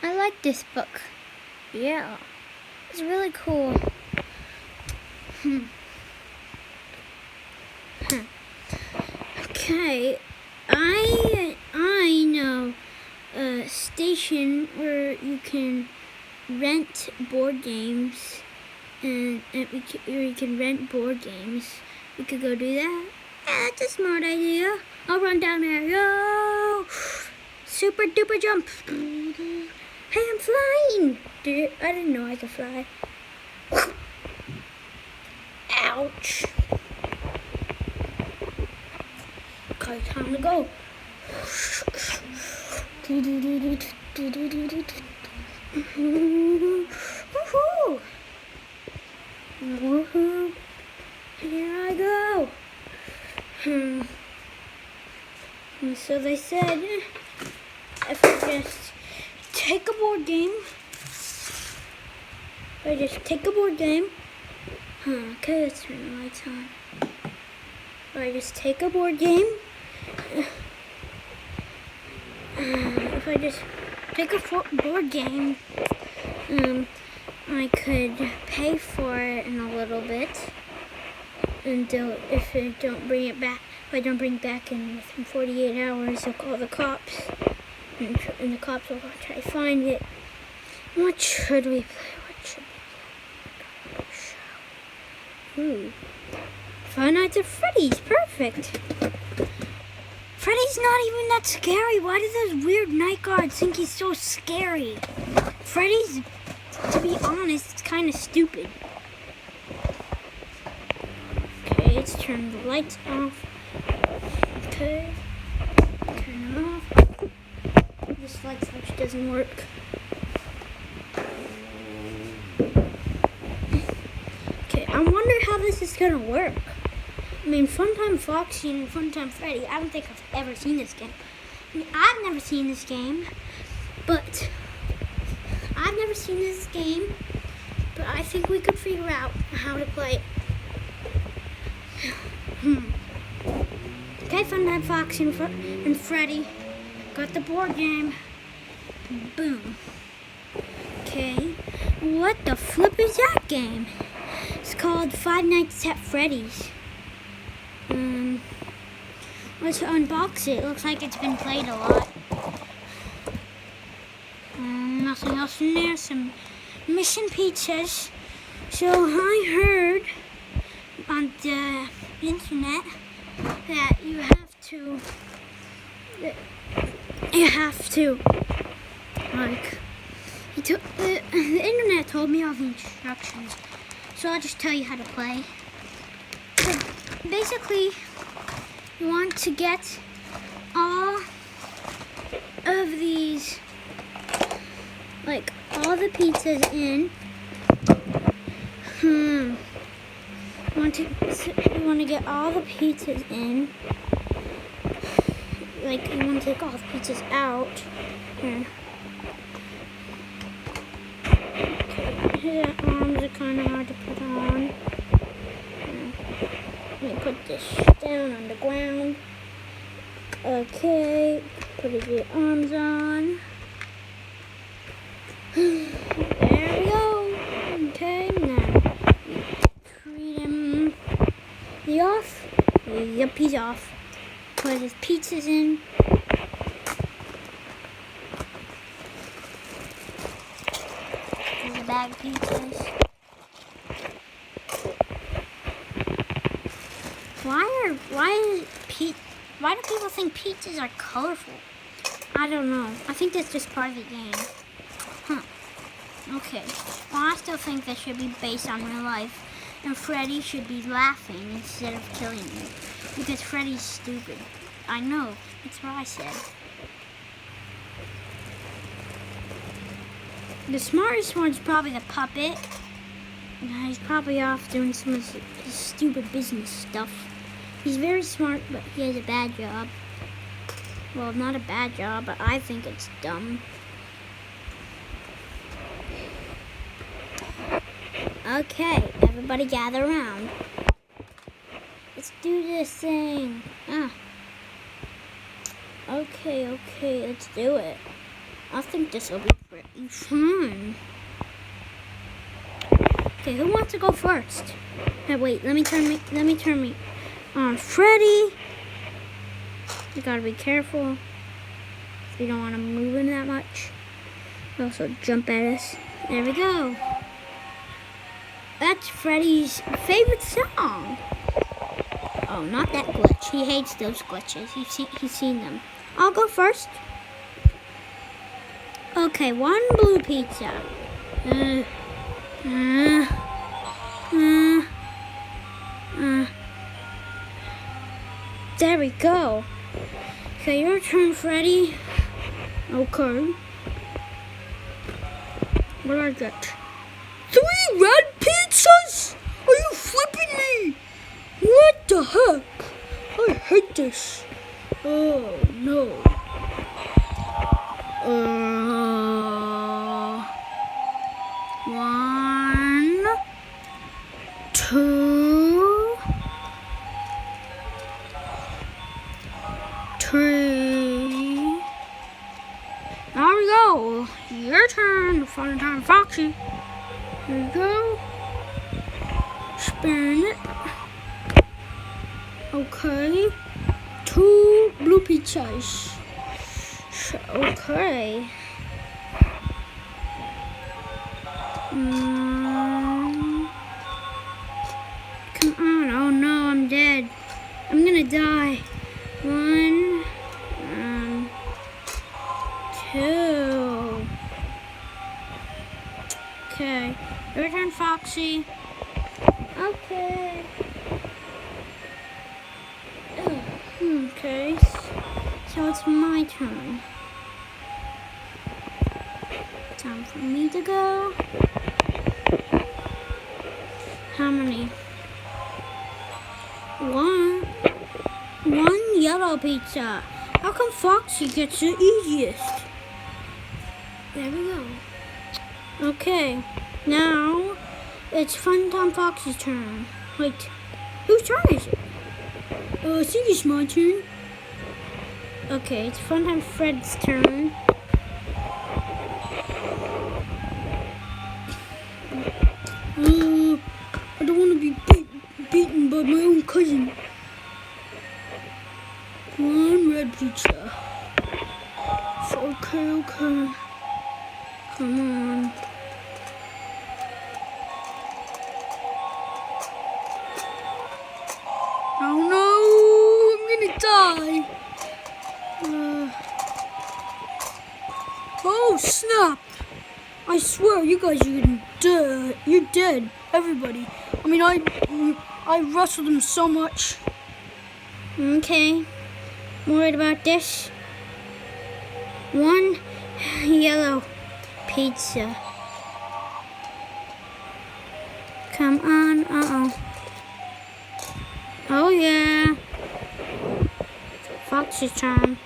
I like this book. Yeah, it's really cool. Okay, I know a station where you can rent board games, and you can rent board games. We could go do that. Yeah, that's a smart idea. I'll run down there. Yo! Super duper jump. Hey, I'm flying. I didn't know I could fly. Ouch. Okay, time to go. Woohoo! Woohoo! Here I go. And so they said, if I just take a board game, okay, let's turn the lights on. I just take a board game. If I just take a board game, I could pay for it in a little bit. Until if I don't bring it back in within 48 hours, they'll call the cops, and the cops will try to find it. What should we play? Ooh, Five Nights at Freddy's, perfect. Freddy's not even that scary. Why do those weird night guards think he's so scary? Freddy's, to be honest, it's kind of stupid. Okay, let's turn the lights off. Okay, turn them off. This light switch doesn't work. Okay, I wonder how this is gonna work. I mean, Funtime Foxy and Funtime Freddy, I don't think I've ever seen this game. I mean, I've never seen this game, but I think we could figure out how to play it. Okay, Funtime Foxy and Freddy got the board game. Boom. Okay, what the flip is that game? It's called Five Nights at Freddy's. Let's unbox it. Looks like it's been played a lot. Nothing else in there. Some Mission Pizzas. So I heard on the internet that you have to like the internet told me all the instructions, so I'll just tell you how to play. So basically, you want to get all of these, like all the pizzas in. You want to get all the pizzas in. Like, you want to take all the pizzas out. Here. Okay, the arms are kind of hard to put on. Let me put this down on the ground. Okay, put the arms on. There we go. Okay, now treat him. He off? Yep, he's off. Put his pizzas in. There's a bag of pizzas. Why do people think pizzas are colorful? I don't know. I think that's just part of the game. Okay. Well, I still think that should be based on real life. And Freddy should be laughing instead of killing you. Because Freddy's stupid. I know. That's what I said. The smartest one's probably the puppet. He's probably off doing some of his stupid business stuff. He's very smart, but he has a bad job. Well, not a bad job, but I think it's dumb. Okay, everybody gather around. Let's do this thing. Okay, let's do it. I think this will be pretty fun. Okay, who wants to go first? Hey, wait, let me turn me on. Freddy. You gotta be careful. You don't want to move in that much. Also jump at us. There we go. That's Freddy's favorite song. Oh, not that glitch. He hates those glitches. He's seen them. I'll go first. Okay, 1 blue pizza. There we go. Okay, your turn, Freddy. Okay. What did I get? 3 red pizzas? Are you flipping me? What the heck? I hate this. Oh no. 1, 2, 3. There we go. Your turn, Fun Time Foxy. Here you go. Spin it. Okay. 2 blue pizzas. Okay. Come on. Oh no, I'm dead. I'm gonna die. 1, 2. Okay. Your turn, Foxy. Okay. Okay. So it's my turn. Time for me to go. How many? 1 yellow pizza. How come Foxy gets the easiest? There we go. Okay, now it's Fun Time Foxy's turn. Wait, whose turn is it? I think it's my turn. Okay, it's Fun Time Fred's turn. I don't want to be beaten by my own cousin. 1 red pizza. Okay. Come on. Oh no, I'm gonna die. Oh snap! I swear, you guys are dead. You're dead, everybody. I mean, I wrestled him so much. Okay, I'm worried about this. 1 yellow pizza. Come on, Oh yeah. Foxy's turn.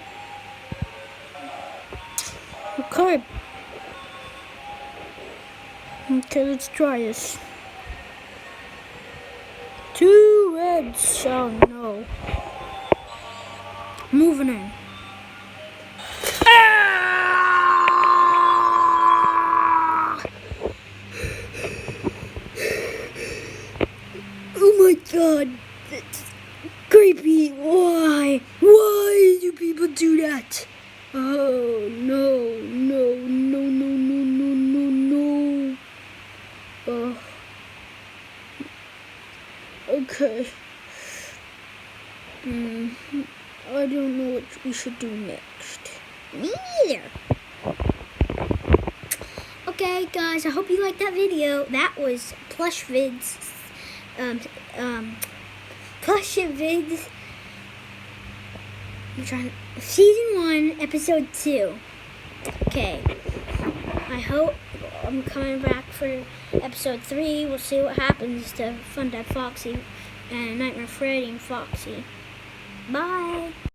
Okay. Okay, let's try this. 2 reds. Oh no. Moving in. Oh my god. That's creepy. Why? Why do people do that? Oh no. Okay. I don't know what we should do next. Me neither. Okay, guys, I hope you liked that video. That was Plush Vids. Plush Vids. Season 1, Episode 2. Okay. I hope I'm coming back for Episode 3. We'll see what happens to Fun Time Foxy and Nightmare Freddy and Foxy. Bye.